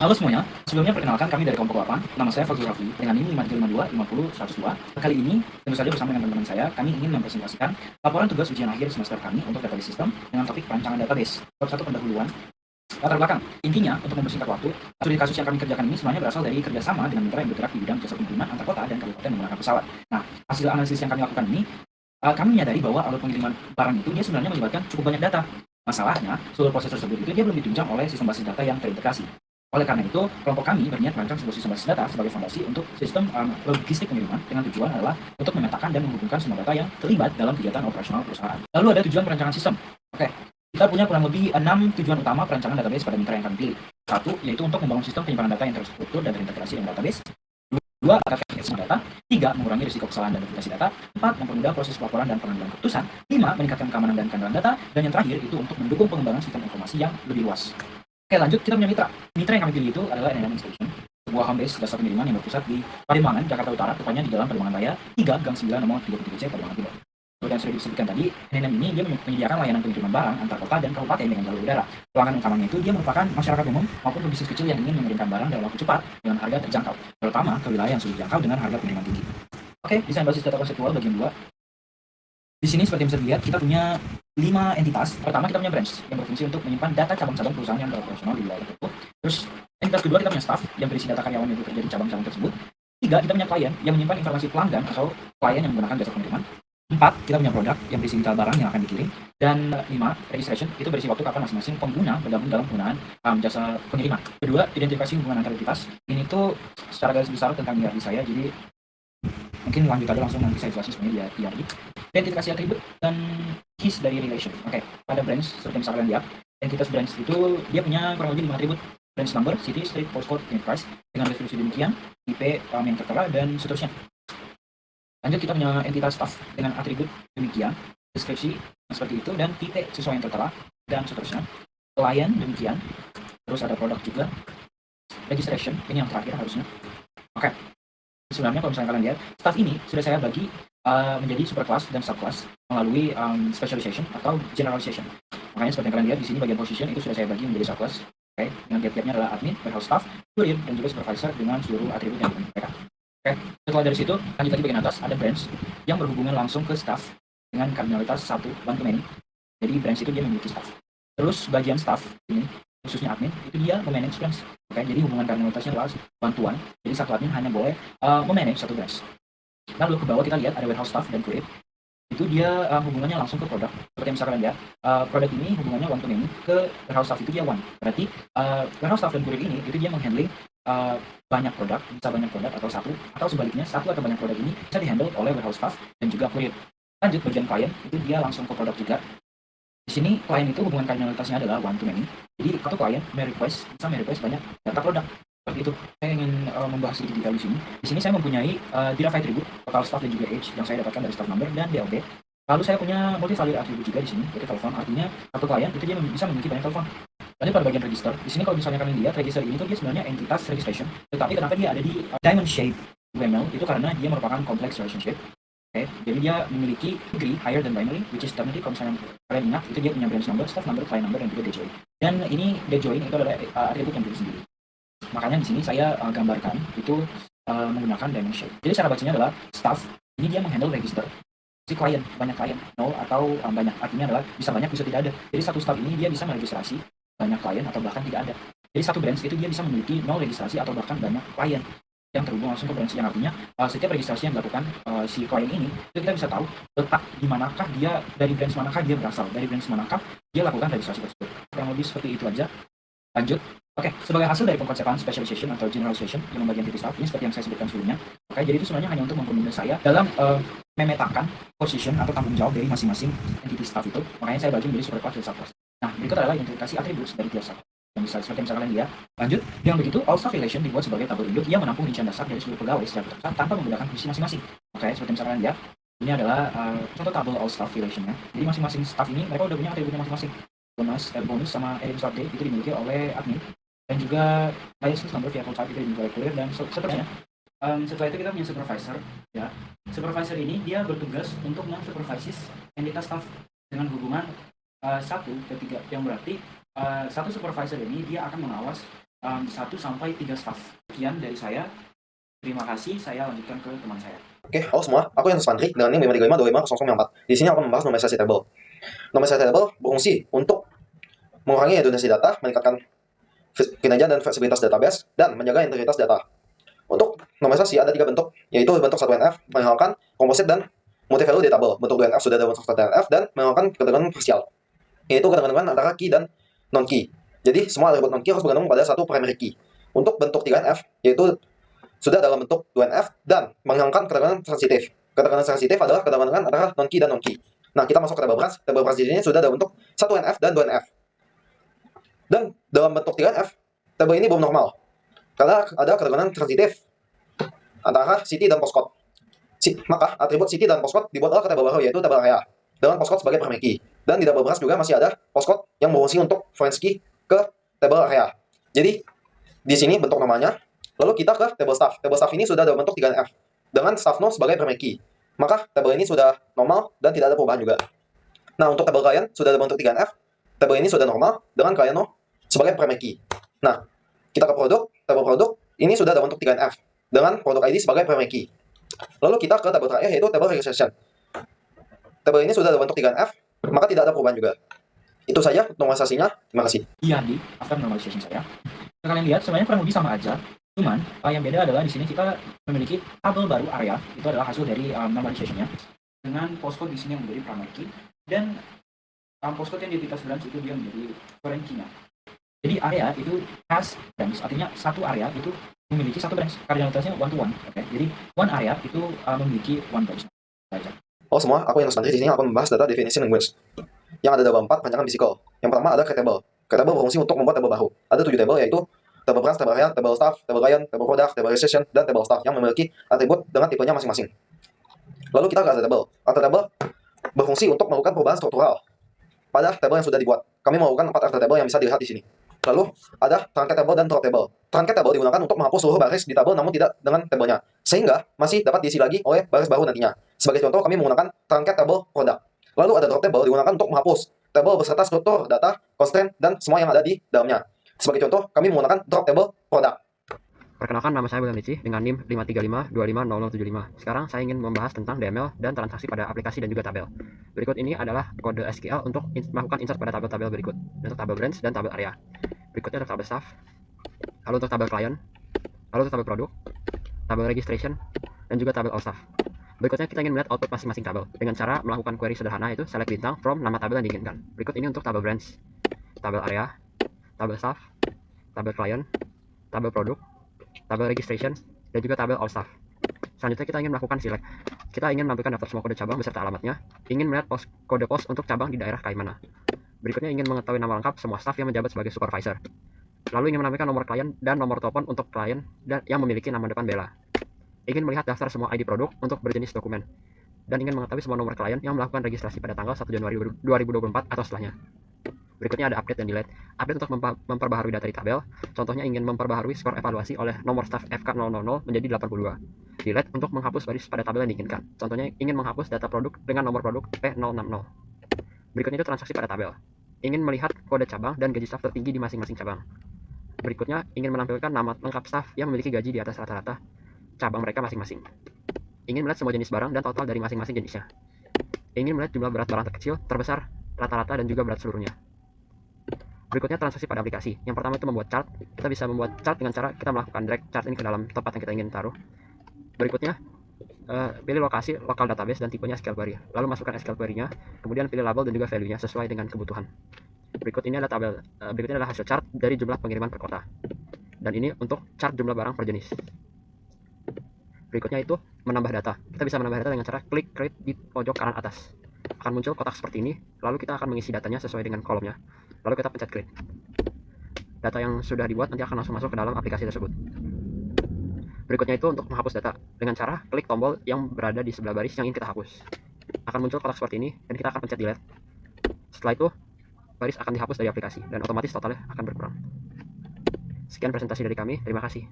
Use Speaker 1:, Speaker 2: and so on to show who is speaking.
Speaker 1: Halo semuanya, sebelumnya perkenalkan kami dari kelompok 8. Nama saya Fazlul Rafli dengan NIM 5352 Kali ini, tentu saja bersama dengan teman-teman saya, kami ingin mempresentasikan laporan tugas ujian akhir semester kami untuk database sistem dengan topik perancangan database. Bab 1 pendahuluan, latar belakang. Intinya, untuk mempersingkat waktu, studi kasus yang kami kerjakan ini sebenarnya berasal dari kerjasama dengan mitra yang bergerak di bidang jasa pengiriman antar kota dan kabupaten menggunakan pesawat. Nah, hasil analisis yang kami lakukan ini, kami menyadari bahwa alur pengiriman barang itu dia sebenarnya melibatkan cukup banyak data. Masalahnya, seluruh proses tersebut itu dia belum ditunjang oleh sistem basis data yang terintegrasi. Oleh karena itu, kelompok kami berniat merancang sebuah sistem basis data sebagai fondasi untuk sistem logistik pengiriman dengan tujuan adalah untuk memetakan dan menghubungkan semua data yang terlibat dalam kegiatan operasional perusahaan. Lalu ada tujuan perancangan sistem. Oke, kita punya kurang lebih 6 tujuan utama perancangan database pada mitra yang kami pilih. Satu, yaitu untuk membangun sistem penyimpanan data yang terstruktur dan terintegrasi dengan database. Dua, agar semua data. Tiga, mengurangi risiko kesalahan dan duplikasi data. Empat, mempermudah proses pelaporan dan pengambilan keputusan. Lima, meningkatkan keamanan dan keandalan data. Dan yang terakhir, itu untuk mendukung pengembangan sistem informasi yang lebih luas. Oke, lanjut, kita punya mitra. Mitra yang kami pilih itu adalah NNM Station, sebuah home base jasa pengiriman yang berpusat di Pademangan, Jakarta Utara, tepatnya di Jalan Pademangan Raya 3, Gang 9, nomor 33C, Pademangan Timur. Seperti yang sudah disebutkan tadi, NNM ini dia menyediakan layanan pengiriman barang antar kota dan kabupaten dengan jalur udara. Pelanggan utamanya itu dia merupakan masyarakat umum maupun pebisnis kecil yang ingin mengirimkan barang dalam waktu cepat dengan harga terjangkau, terutama ke wilayah yang sulit dijangkau dengan harga pengiriman tinggi. Oke, desain basis data konseptual bagian 2. Di sini seperti yang bisa dilihat, kita punya 5 entitas. Pertama, kita punya branch yang berfungsi untuk menyimpan data cabang-cabang perusahaan yang beroperasional di wilayah tertentu. Terus, entitas kedua, kita punya staff yang berisi data karyawan yang bekerja di cabang-cabang tersebut. Tiga, kita punya klien yang menyimpan informasi pelanggan atau klien yang menggunakan jasa pengiriman. Empat, kita punya produk yang berisi detail barang yang akan dikirim. Dan lima, registration, itu berisi waktu kapan masing-masing pengguna bergabung dalam penggunaan jasa pengiriman. Kedua, identifikasi hubungan antar entitas. Ini tuh secara garis besar tentang IRD saya, jadi mungkin lanjut aja langsung nanti saya jelasin sebenarnya di IRD. Identifikasi atribut dan keys dari relation. Oke, pada branch seperti yang kalian lihat, entitas branch itu dia punya kurang lebih 5 atribut. Branch number, city, street, postcode, unit price dengan referensi demikian, IP yang tertera dan seterusnya. Lanjut, kita punya entitas staff dengan atribut demikian, deskripsi seperti itu dan tipe sesuai yang tertera dan seterusnya. Klien demikian, terus ada produk juga. Registration ini yang terakhir harusnya. Oke. Sebenarnya kalau misalnya kalian lihat, staff ini sudah saya bagi menjadi superclass dan subclass melalui specialization atau generalization. Makanya seperti yang kalian lihat di sini bagian position itu sudah saya bagi menjadi subclass. Oke, dengan tiap-tiapnya adalah admin, warehouse staff, courier, dan juga supervisor dengan seluruh atribut yang dimiliki mereka. Oke, setelah dari situ lanjut lagi bagian atas ada branch yang berhubungan langsung ke staff dengan kardinalitas 1 one to many. Jadi branch itu dia memiliki staff. Terus bagian staff ini khususnya admin itu dia memanage branch. Oke, jadi hubungan kardinalitasnya adalah one to one. Jadi satu admin hanya boleh memanage satu branch. Lalu ke bawah kita lihat ada warehouse staff dan courier. Itu dia hubungannya langsung ke produk. Seperti yang bisa kalian lihat, produk ini hubungannya one to many, ke warehouse staff itu dia one. Berarti warehouse staff dan courier ini itu dia menghandling banyak produk, bisa banyak produk atau satu, atau sebaliknya satu atau banyak produk ini bisa dihandle oleh warehouse staff dan juga courier. Lanjut bagian klien, itu dia langsung ke produk juga. Di sini klien itu hubungan kardinalitasnya adalah one to many. Jadi satu klien bisa request banyak data produk. Seperti itu. Saya ingin membahas sedikit detail di sini. Di sini saya mempunyai derived attribute, total staff dan juga age yang saya dapatkan dari staff number dan DLB. Lalu saya punya multi-value attribute juga di sini, yaitu telepon. Artinya satu klien itu dia bisa memiliki banyak telepon. Lanjut pada bagian register. Di sini kalau misalnya kalian lihat, register ini tuh dia sebenarnya entitas registration. Tetapi kenapa dia ada di diamond shape UML? Itu karena dia merupakan complex relationship. Oke, jadi dia memiliki degree higher than binary, which is ternyata kalau misalnya kalian ingat, itu dia punya branch number, staff number, client number, dan juga dead join. Dan ini dead join itu adalah atribut yang sendiri. Makanya di sini saya gambarkan itu menggunakan diamond shape. Jadi cara bacanya adalah staff, ini dia menghandle register. Si klien, banyak klien, nol atau banyak, artinya adalah bisa banyak, bisa tidak ada. Jadi satu staff ini dia bisa meregistrasi banyak klien atau bahkan tidak ada. Jadi satu branch itu dia bisa memiliki nol registrasi atau bahkan banyak klien yang terhubung langsung ke branch, yang artinya setiap registrasi yang dilakukan si klien ini itu kita bisa tahu letak di manakah dia, dari branch manakah dia berasal, dari branch manakah dia lakukan registrasi tersebut. Kurang lebih seperti itu aja. Lanjut. Oke, sebagai hasil dari pengkonsepan specialization atau generalization yang membagian titik staff ini seperti yang saya sebutkan sebelumnya. Oke, jadi itu sebenarnya hanya untuk mempermudah saya dalam memetakan position atau tanggung jawab dari masing-masing entity staff itu. Makanya saya bagi menjadi superclass dan subclass. Nah, berikut adalah identifikasi atribut dari tiap staff. Yang bisa seperti yang bisa kalian lihat. Lanjut, dengan begitu all staff relation dibuat sebagai tabel induk yang menampung rincian dasar dari seluruh pegawai secara terpisah tanpa menggunakan fungsi masing-masing. Oke, seperti yang bisa kalian lihat, ini adalah contoh tabel all staff relationnya. Jadi masing-masing staff ini mereka udah punya atributnya masing-masing. Bonus sama edit start date itu dimiliki oleh admin, dan juga license number vehicle type itu dimiliki oleh courier dan seterusnya. Setelah itu kita punya supervisor, ya. Supervisor ini dia bertugas untuk men-supervises entitas staff dengan hubungan 1 ke 3, yang berarti satu supervisor ini dia akan mengawas 1 sampai 3 staff. Sekian dari saya. Terima kasih, saya lanjutkan ke teman saya.
Speaker 2: Oke, halo semua. Aku yang Sandri dengan NIM 535250004. Di sini aku membahas normalisasi table. Normalisasi table berfungsi untuk mengurangi redundansi data, meningkatkan kinerja dan fleksibilitas database, dan menjaga integritas data. Untuk normalisasi ada 3 bentuk, yaitu bentuk 1NF, menghalalkan komposit dan multi-value data table. Bentuk 2NF sudah ada bentuk 1NF dan menghalalkan ketegangan parsial, yaitu ketegangan antara key dan non-key. Jadi semua atribut non-key harus bergantung pada satu primary key. Untuk bentuk 3NF, yaitu sudah dalam bentuk 2NF dan menghilangkan ketegangan sensitif. Ketegangan sensitif adalah ketegangan antara non-key dan non-key. Nah, kita masuk ke table branch. Table branch di sini sudah dalam bentuk 1NF dan 2NF. Dan dalam bentuk 3NF, table ini belum normal. Karena ada ketegangan sensitif antara city dan postcode. Maka atribut city dan postcode dibuatlah ke table baru, yaitu table area dengan postcode sebagai primary key. Dan di table branch juga masih ada postcode yang berfungsi untuk foreign key ke table area. Jadi di sini bentuk namanya. Lalu kita ke table staff. Table staff ini sudah dalam bentuk 3NF dengan staff node sebagai primary key. Maka table ini sudah normal dan tidak ada perubahan juga. Nah, untuk table client sudah dalam bentuk 3NF. Table ini sudah normal dengan client node sebagai primary key. Nah, kita ke produk. Table produk ini sudah dalam bentuk 3NF dengan produk ID sebagai primary key. Lalu kita ke table terakhir, yaitu table registration. Table ini sudah dalam bentuk 3NF, maka tidak ada perubahan juga. Itu saja normalisasinya. Terima kasih.
Speaker 1: Iya, di after normalization saya. Kalian lihat sebenarnya kurang lebih sama aja. Cuman yang beda adalah di sini kita memiliki tabel baru area, itu adalah hasil dari normalization-nya, dengan postcode di sini yang menjadi primary key, dan postcode yang di atas branch itu dia menjadi foreign key-nya. Jadi area itu has branch, artinya satu area itu memiliki satu branch, kardinalitasnya one to one. Okay? Jadi one area itu memiliki one branch.
Speaker 2: Oh semua, aku yang Sandri di sini akan membahas data definition language. Yang ada dalam 4 panjangan physical. Yang pertama ada create table. Create table berfungsi untuk membuat table baru. Ada 7 table, yaitu table branch, table area, table staff, table client, table product, table registration, dan table staff yang memiliki atribut dengan tipenya masing-masing. Lalu kita ke table. Table berfungsi untuk melakukan perubahan struktural pada table yang sudah dibuat. Kami melakukan 4 table yang bisa dilihat di sini. Lalu ada truncated table dan drop table. Truncated table digunakan untuk menghapus seluruh baris di tabel namun tidak dengan tabelnya, sehingga masih dapat diisi lagi oleh baris baru nantinya. Sebagai contoh, kami menggunakan truncated table product. Lalu ada drop table digunakan untuk menghapus table beserta struktur, data, constraint, dan semua yang ada di dalamnya. Sebagai contoh, kami menggunakan drop table product.
Speaker 3: Perkenalkan, nama saya William Ricci dengan NIM 535250075. Sekarang saya ingin membahas tentang DML dan transaksi pada aplikasi dan juga tabel. Berikut ini adalah kode SQL untuk melakukan insert pada tabel-tabel berikut. Untuk tabel branch dan tabel area. Berikutnya untuk tabel staff, lalu untuk tabel client, lalu untuk tabel produk, tabel registration, dan juga tabel all staff. Berikutnya kita ingin melihat output masing-masing tabel dengan cara melakukan query sederhana, yaitu select bintang from nama tabel yang diinginkan. Berikut ini untuk tabel branch, tabel area, tabel staff, tabel client, tabel produk, tabel registration, dan juga tabel all staff. Selanjutnya kita ingin melakukan select. Kita ingin menampilkan daftar semua kode cabang beserta alamatnya. Ingin melihat kode pos untuk cabang di daerah kayak mana. Berikutnya ingin mengetahui nama lengkap semua staff yang menjabat sebagai supervisor. Lalu ingin menampilkan nomor klien dan nomor telepon untuk klien dan yang memiliki nama depan Bella. Ingin melihat daftar semua ID produk untuk berjenis dokumen. Dan ingin mengetahui semua nomor klien yang melakukan registrasi pada tanggal 1 Januari 2024 atau setelahnya. Berikutnya ada update dan delete. Update untuk memperbaharui data di tabel. Contohnya ingin memperbaharui skor evaluasi oleh nomor staff FK000 menjadi 82. Delete untuk menghapus baris pada tabel yang diinginkan. Contohnya ingin menghapus data produk dengan nomor produk P060. Berikutnya itu transaksi pada tabel. Ingin melihat kode cabang dan gaji staff tertinggi di masing-masing cabang. Berikutnya ingin menampilkan nama lengkap staff yang memiliki gaji di atas rata-rata cabang mereka masing-masing. Ingin melihat semua jenis barang dan total dari masing-masing jenisnya. Ingin melihat jumlah berat barang terkecil, terbesar, rata-rata, dan juga berat seluruhnya. Berikutnya transaksi pada aplikasi. Yang pertama itu membuat chart. Kita bisa membuat chart dengan cara kita melakukan drag chart ini ke dalam tempat yang kita ingin taruh. Berikutnya pilih lokasi, lokal database, dan tipenya SQL query. Lalu masukkan SQL query-nya, kemudian pilih label dan juga value-nya sesuai dengan kebutuhan. Berikut ini adalah tabel. Berikutnya adalah hasil chart dari jumlah pengiriman per kota. Dan ini untuk chart jumlah barang per jenis. Berikutnya itu menambah data. Kita bisa menambah data dengan cara klik create di pojok kanan atas. Akan muncul kotak seperti ini, lalu kita akan mengisi datanya sesuai dengan kolomnya. Lalu kita pencet create. Data yang sudah dibuat nanti akan langsung masuk ke dalam aplikasi tersebut. Berikutnya itu untuk menghapus data dengan cara klik tombol yang berada di sebelah baris yang ingin kita hapus. Akan muncul kotak seperti ini dan kita akan pencet delete. Setelah itu baris akan dihapus dari aplikasi dan otomatis totalnya akan berkurang. Sekian presentasi dari kami, terima kasih.